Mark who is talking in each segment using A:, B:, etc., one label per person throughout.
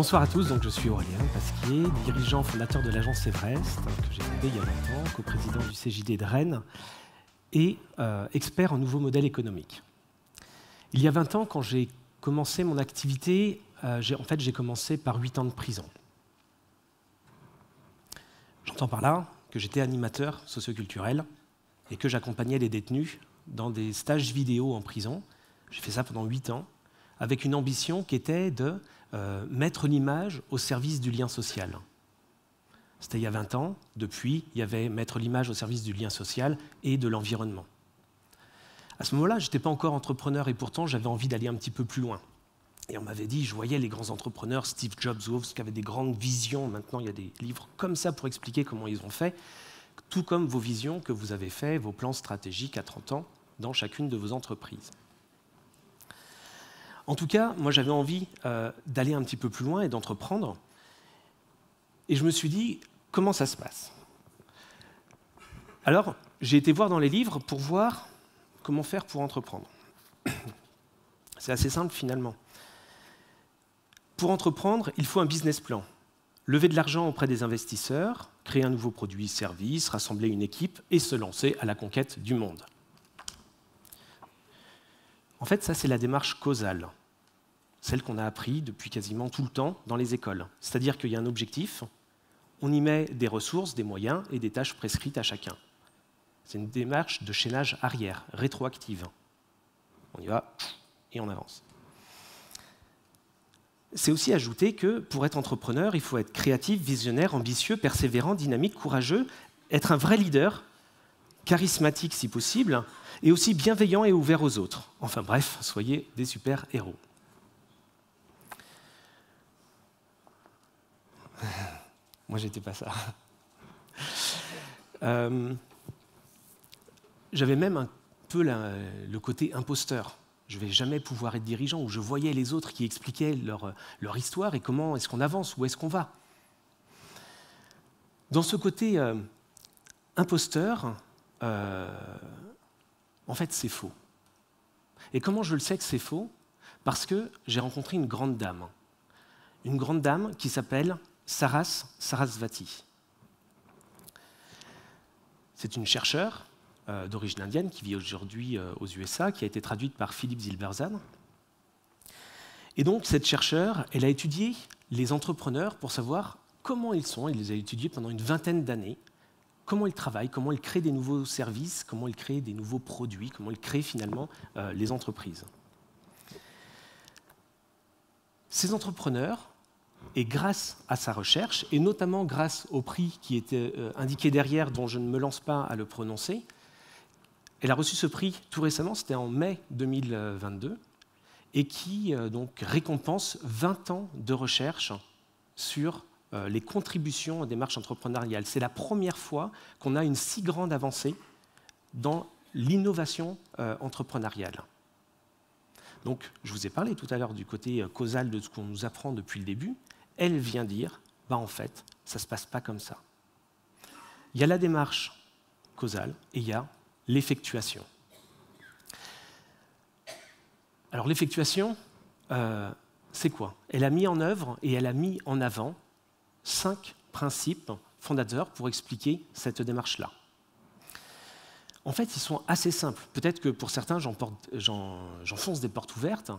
A: Bonsoir à tous, donc je suis Aurélien Pasquier, dirigeant fondateur de l'agence Everest, que j'ai fondée il y a 20 ans, coprésident du CJD de Rennes et expert en nouveaux modèles économiques. Il y a 20 ans, quand j'ai commencé mon activité, j'ai commencé par 8 ans de prison. J'entends par là que j'étais animateur socioculturel et que j'accompagnais les détenus dans des stages vidéo en prison. J'ai fait ça pendant 8 ans, avec une ambition qui était de mettre l'image au service du lien social. C'était il y a 20 ans. Depuis, il y avait mettre l'image au service du lien social et de l'environnement. À ce moment-là, je n'étais pas encore entrepreneur et pourtant, j'avais envie d'aller un petit peu plus loin. Et on m'avait dit, je voyais les grands entrepreneurs, Steve Jobs, qui avaient des grandes visions. Maintenant, il y a des livres comme ça pour expliquer comment ils ont fait, tout comme vos visions que vous avez fait, vos plans stratégiques à 30 ans dans chacune de vos entreprises. En tout cas, moi j'avais envie d'aller un petit peu plus loin et d'entreprendre. Et je me suis dit, comment ça se passe? Alors, j'ai été voir dans les livres pour voir comment faire pour entreprendre. C'est assez simple finalement. Pour entreprendre, il faut un business plan. Lever de l'argent auprès des investisseurs, créer un nouveau produit, service, rassembler une équipe et se lancer à la conquête du monde. En fait, ça, c'est la démarche causale, celle qu'on a appris depuis quasiment tout le temps dans les écoles. C'est-à-dire qu'il y a un objectif, on y met des ressources, des moyens et des tâches prescrites à chacun. C'est une démarche de chaînage arrière, rétroactive. On y va et on avance. C'est aussi ajouter que pour être entrepreneur, il faut être créatif, visionnaire, ambitieux, persévérant, dynamique, courageux, être un vrai leader, charismatique si possible, et aussi bienveillant et ouvert aux autres. Enfin bref, soyez des super-héros. Moi, j'étais pas ça. J'avais même un peu le côté imposteur. Je ne vais jamais pouvoir être dirigeant, où je voyais les autres qui expliquaient leur histoire et comment est-ce qu'on avance, où est-ce qu'on va. Dans ce côté imposteur, en fait, c'est faux. Et comment je le sais que c'est faux? Parce que j'ai rencontré une grande dame qui s'appelle Saras Sarasvati. C'est une chercheure d'origine indienne qui vit aujourd'hui aux USA, qui a été traduite par Philippe Zilberzan. Et donc, cette chercheure, elle a étudié les entrepreneurs pour savoir comment ils sont. Elle les a étudiés pendant une vingtaine d'années. Comment ils travaillent, comment ils créent des nouveaux services, comment ils créent des nouveaux produits, comment ils créent finalement les entreprises. Ces entrepreneurs, et grâce à sa recherche, et notamment grâce au prix qui était indiqué derrière, dont je ne me lance pas à le prononcer, elle a reçu ce prix tout récemment, c'était en mai 2022, et qui donc récompense 20 ans de recherche sur les contributions aux démarches entrepreneuriales. C'est la première fois qu'on a une si grande avancée dans l'innovation entrepreneuriale. Donc, je vous ai parlé tout à l'heure du côté causal de ce qu'on nous apprend depuis le début. Elle vient dire, en fait, ça ne se passe pas comme ça. Il y a la démarche causale et il y a l'effectuation. Alors, l'effectuation, c'est quoi? Elle a mis en œuvre et elle a mis en avant 5 principes fondateurs pour expliquer cette démarche-là. En fait, ils sont assez simples. Peut-être que pour certains, j'enfonce des portes ouvertes,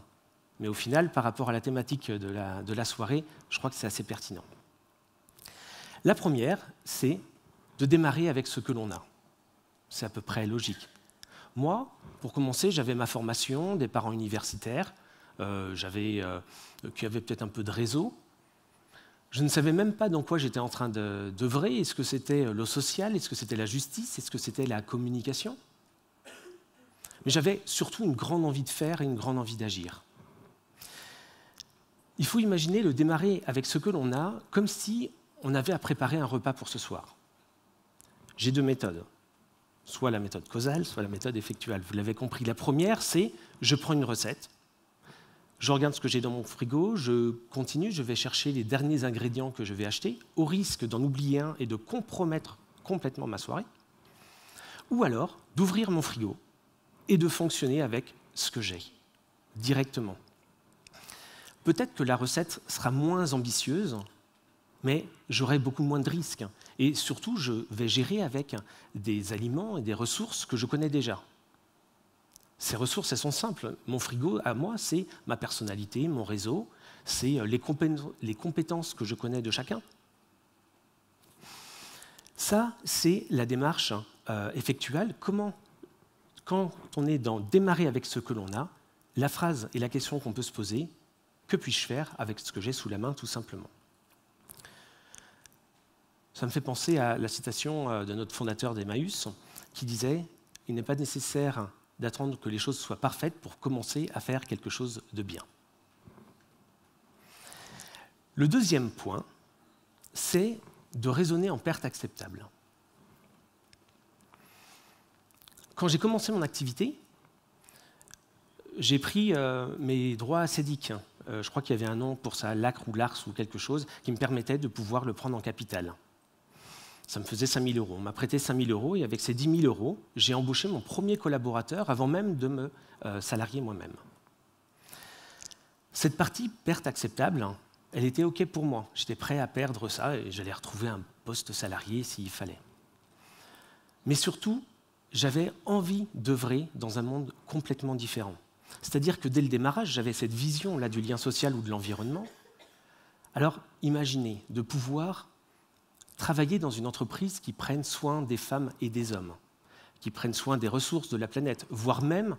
A: mais au final, par rapport à la thématique de la soirée, je crois que c'est assez pertinent. La première, c'est de démarrer avec ce que l'on a. C'est à peu près logique. Moi, pour commencer, j'avais ma formation, des parents universitaires, qui avaient peut-être un peu de réseau. Je ne savais même pas dans quoi j'étais en train d'œuvrer. Est-ce que c'était le social? Est-ce que c'était la justice? Est-ce que c'était la communication? Mais j'avais surtout une grande envie de faire et une grande envie d'agir. Il faut imaginer le démarrer avec ce que l'on a, comme si on avait à préparer un repas pour ce soir. J'ai 2 méthodes, soit la méthode causale, soit la méthode effectuelle. Vous l'avez compris, la première, c'est je prends une recette, je regarde ce que j'ai dans mon frigo, je continue, je vais chercher les derniers ingrédients que je vais acheter, au risque d'en oublier un et de compromettre complètement ma soirée, ou alors d'ouvrir mon frigo et de fonctionner avec ce que j'ai, directement. peut-être que la recette sera moins ambitieuse, mais j'aurai beaucoup moins de risques. Et surtout, je vais gérer avec des aliments et des ressources que je connais déjà. Ces ressources, elles sont simples. Mon frigo, à moi, c'est ma personnalité, mon réseau, c'est les compétences que je connais de chacun. Ça, c'est la démarche effectuelle. Comment, quand on est dans démarrer avec ce que l'on a, la phrase et la question qu'on peut se poser, que puis-je faire avec ce que j'ai sous la main, tout simplement. Ça me fait penser à la citation de notre fondateur d'Emmaüs, qui disait « Il n'est pas nécessaire d'attendre que les choses soient parfaites pour commencer à faire quelque chose de bien ». Le deuxième point, c'est de raisonner en perte acceptable. Quand j'ai commencé mon activité, j'ai pris mes droits acédiques. Je crois qu'il y avait un nom pour ça, l'ACRE ou l'ARS ou quelque chose, qui me permettait de pouvoir le prendre en capital. Ça me faisait 5 000 €. On m'a prêté 5 000 € et avec ces 10 000 €, j'ai embauché mon premier collaborateur avant même de me salarier moi-même. Cette partie perte acceptable, elle était OK pour moi. J'étais prêt à perdre ça et j'allais retrouver un poste salarié s'il fallait. Mais surtout, j'avais envie d'œuvrer dans un monde complètement différent. C'est-à-dire que dès le démarrage, j'avais cette vision-là du lien social ou de l'environnement. Alors, imaginez de pouvoir travailler dans une entreprise qui prenne soin des femmes et des hommes, qui prenne soin des ressources de la planète, voire même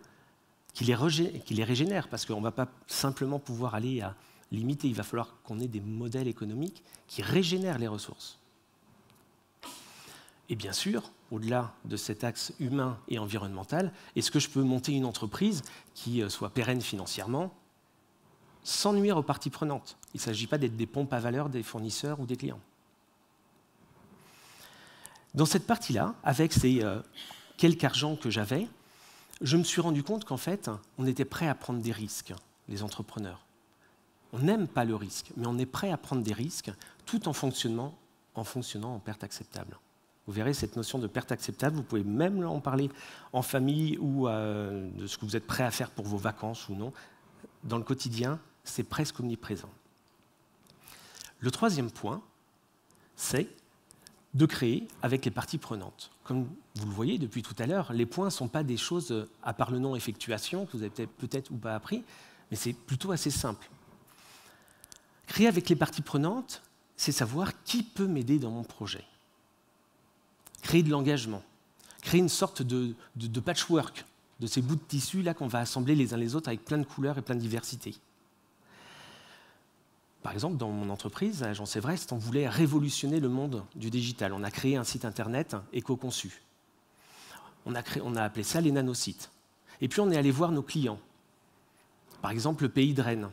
A: qui les régénère, parce qu'on ne va pas simplement pouvoir aller à limiter, il va falloir qu'on ait des modèles économiques qui régénèrent les ressources. Et bien sûr, au-delà de cet axe humain et environnemental, est-ce que je peux monter une entreprise qui soit pérenne financièrement sans nuire aux parties prenantes? Il ne s'agit pas d'être des pompes à valeur des fournisseurs ou des clients. Dans cette partie-là, avec ces quelques argents que j'avais, je me suis rendu compte qu'en fait, on était prêt à prendre des risques, les entrepreneurs. On n'aime pas le risque, mais on est prêt à prendre des risques tout en fonctionnant en perte acceptable. Vous verrez, cette notion de perte acceptable, vous pouvez même en parler en famille ou de ce que vous êtes prêt à faire pour vos vacances ou non. Dans le quotidien, c'est presque omniprésent. Le troisième point, c'est de créer avec les parties prenantes. Comme vous le voyez depuis tout à l'heure, les points ne sont pas des choses, à part le nom effectuation, que vous avez peut-être ou pas appris, mais c'est plutôt assez simple. Créer avec les parties prenantes, c'est savoir qui peut m'aider dans mon projet. Créer de l'engagement, créer une sorte de patchwork, de ces bouts de tissu là qu'on va assembler les uns les autres avec plein de couleurs et plein de diversité. Par exemple, dans mon entreprise, à l'Agence Everest, on voulait révolutionner le monde du digital. On a créé un site internet éco-conçu. On a appelé ça les nanosites. Et puis on est allé voir nos clients. Par exemple, le pays de Rennes.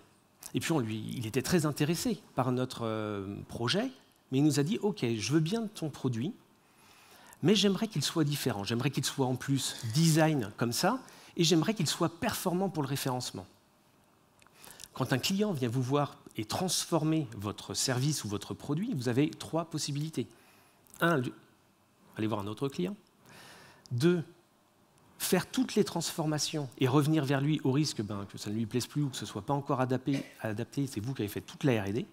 A: Et puis il était très intéressé par notre projet, mais il nous a dit « Ok, je veux bien ton produit, mais j'aimerais qu'il soit différent. J'aimerais qu'il soit en plus design comme ça, et j'aimerais qu'il soit performant pour le référencement. » Quand un client vient vous voir et transformer votre service ou votre produit, vous avez 3 possibilités. 1, aller voir un autre client. 2, faire toutes les transformations et revenir vers lui au risque que ça ne lui plaise plus ou que ce ne soit pas encore adapté, c'est vous qui avez fait toute la R&D.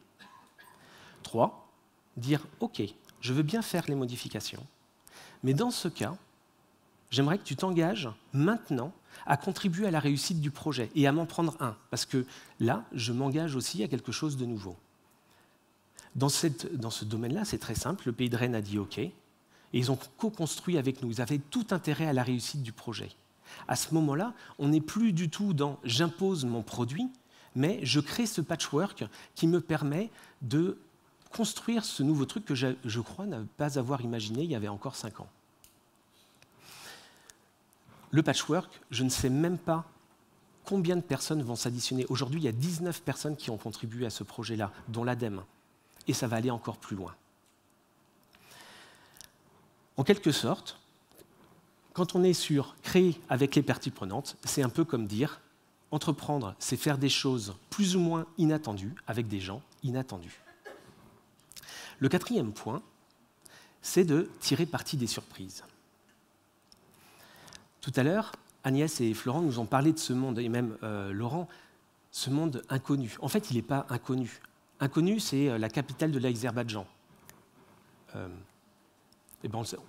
A: 3, dire « Ok, je veux bien faire les modifications, mais dans ce cas, j'aimerais que tu t'engages maintenant à contribuer à la réussite du projet et à m'en prendre un, parce que là, je m'engage aussi à quelque chose de nouveau. » Dans ce domaine-là, c'est très simple, le pays de Rennes a dit « OK », et ils ont co-construit avec nous, ils avaient tout intérêt à la réussite du projet. À ce moment-là, on n'est plus du tout dans « j'impose mon produit », mais je crée ce patchwork qui me permet de construire ce nouveau truc que je crois ne pas avoir imaginé il y avait encore 5 ans. Le patchwork, je ne sais même pas combien de personnes vont s'additionner. Aujourd'hui, il y a 19 personnes qui ont contribué à ce projet-là, dont l'ADEME. Et ça va aller encore plus loin. En quelque sorte, quand on est sur créer avec les parties prenantes, c'est un peu comme dire entreprendre, c'est faire des choses plus ou moins inattendues avec des gens inattendus. Le 4e point, c'est de tirer parti des surprises. Tout à l'heure, Agnès et Florent nous ont parlé de ce monde, et même Laurent, ce monde inconnu. En fait, il n'est pas inconnu. Inconnu, c'est la capitale de l'Azerbaïdjan.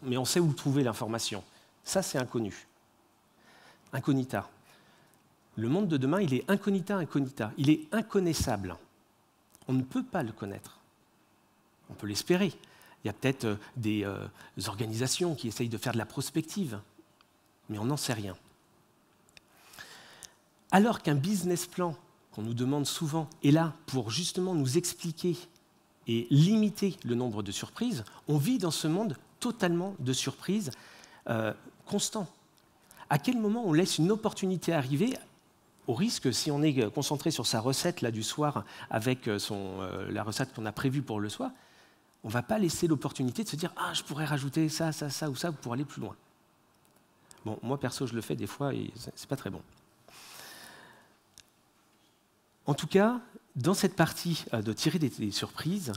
A: Mais on sait où trouver l'information. Ça, c'est inconnu. Incognita. Le monde de demain, il est incognita, incognita. Il est inconnaissable. On ne peut pas le connaître. On peut l'espérer. Il y a peut-être des organisations qui essayent de faire de la prospective, mais on n'en sait rien. Alors qu'un business plan, qu'on nous demande souvent, est là pour justement nous expliquer et limiter le nombre de surprises, on vit dans ce monde totalement de surprises constant. À quel moment on laisse une opportunité arriver au risque, si on est concentré sur sa recette là, du soir avec la recette qu'on a prévue pour le soir, on ne va pas laisser l'opportunité de se dire « Ah, je pourrais rajouter ça, ça, ça ou ça pour aller plus loin. » Bon, moi perso, je le fais des fois et c'est pas très bon. En tout cas, dans cette partie de tirer des surprises,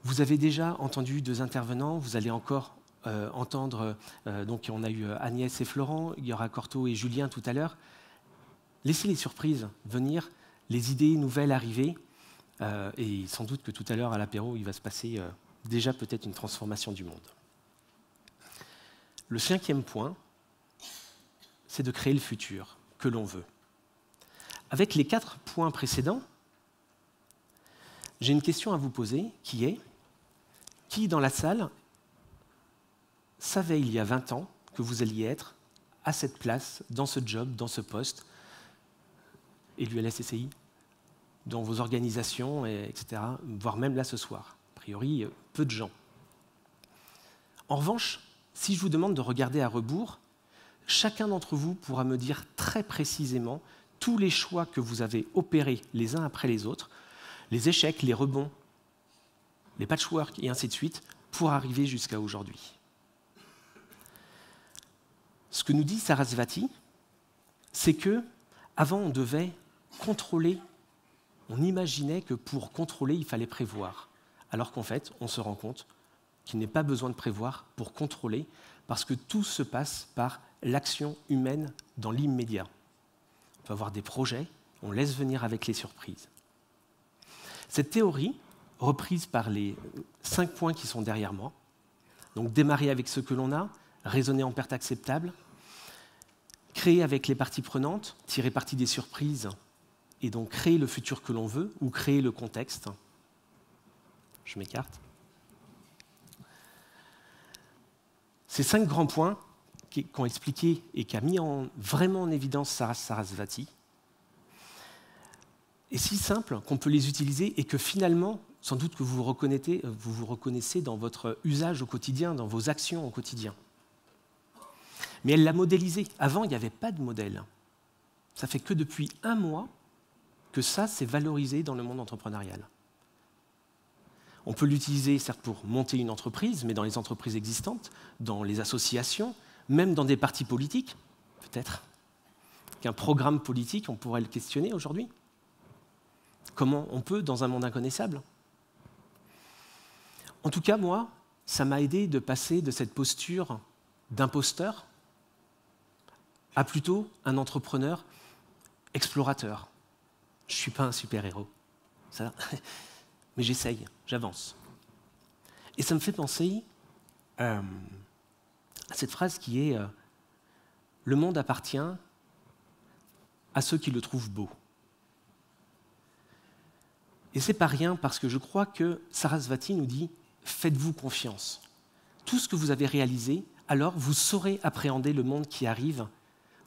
A: vous avez déjà entendu 2 intervenants, vous allez encore entendre, donc on a eu Agnès et Florent, il y aura Corto et Julien tout à l'heure. Laissez les surprises venir, les idées nouvelles arriver, et sans doute que tout à l'heure à l'apéro, il va se passer déjà peut-être une transformation du monde. Le 5e point, c'est de créer le futur que l'on veut. Avec les 4 points précédents, j'ai une question à vous poser qui est: qui dans la salle savait il y a 20 ans que vous alliez être à cette place, dans ce job, dans ce poste, et l'ULSSI, dans vos organisations, etc., voire même là ce soir? A priori, peu de gens. En revanche, si je vous demande de regarder à rebours, chacun d'entre vous pourra me dire très précisément tous les choix que vous avez opérés les uns après les autres, les échecs, les rebonds, les patchwork et ainsi de suite, pour arriver jusqu'à aujourd'hui. Ce que nous dit Sarasvati, c'est que avant on devait contrôler, on imaginait que pour contrôler, il fallait prévoir, alors qu'en fait, on se rend compte qu'il n'est pas besoin de prévoir pour contrôler, parce que tout se passe par l'action humaine dans l'immédiat. On peut avoir des projets, on laisse venir avec les surprises. Cette théorie, reprise par les 5 points qui sont derrière moi, donc démarrer avec ce que l'on a, raisonner en perte acceptable, créer avec les parties prenantes, tirer parti des surprises, et donc créer le futur que l'on veut, ou créer le contexte. Je m'écarte. Ces 5 grands points qu'ont expliqué et qui a mis vraiment en évidence Sarasvati, est si simple qu'on peut les utiliser et que finalement, sans doute que vous vous reconnaissez dans votre usage au quotidien, dans vos actions au quotidien. Mais elle l'a modélisé. Avant, il n'y avait pas de modèle. Ça fait que depuis 1 mois que ça s'est valorisé dans le monde entrepreneurial. On peut l'utiliser certes pour monter une entreprise, mais dans les entreprises existantes, dans les associations, même dans des partis politiques, peut-être qu'un programme politique, on pourrait le questionner aujourd'hui. Comment on peut dans un monde inconnaissable? En tout cas, moi, ça m'a aidé de passer de cette posture d'imposteur à plutôt un entrepreneur explorateur. Je ne suis pas un super-héros, ça, mais j'essaye, j'avance. Et ça me fait penser à cette phrase qui est « Le monde appartient à ceux qui le trouvent beau ». Et c'est pas rien parce que je crois que Sarasvati nous dit « Faites-vous confiance ». Tout ce que vous avez réalisé, alors vous saurez appréhender le monde qui arrive,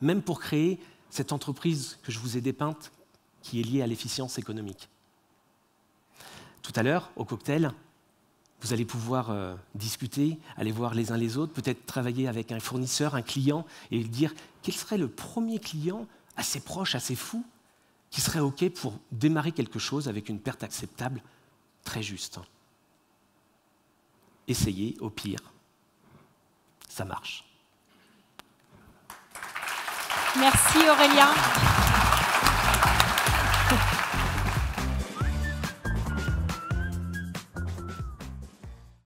A: même pour créer cette entreprise que je vous ai dépeinte qui est liée à l'efficience économique. Tout à l'heure, au cocktail, vous allez pouvoir discuter, aller voir les uns les autres, peut-être travailler avec un fournisseur, un client, et dire quel serait le premier client assez proche, assez fou, qui serait OK pour démarrer quelque chose avec une perte acceptable, très juste. Essayez, au pire, ça marche.
B: Merci Aurélien.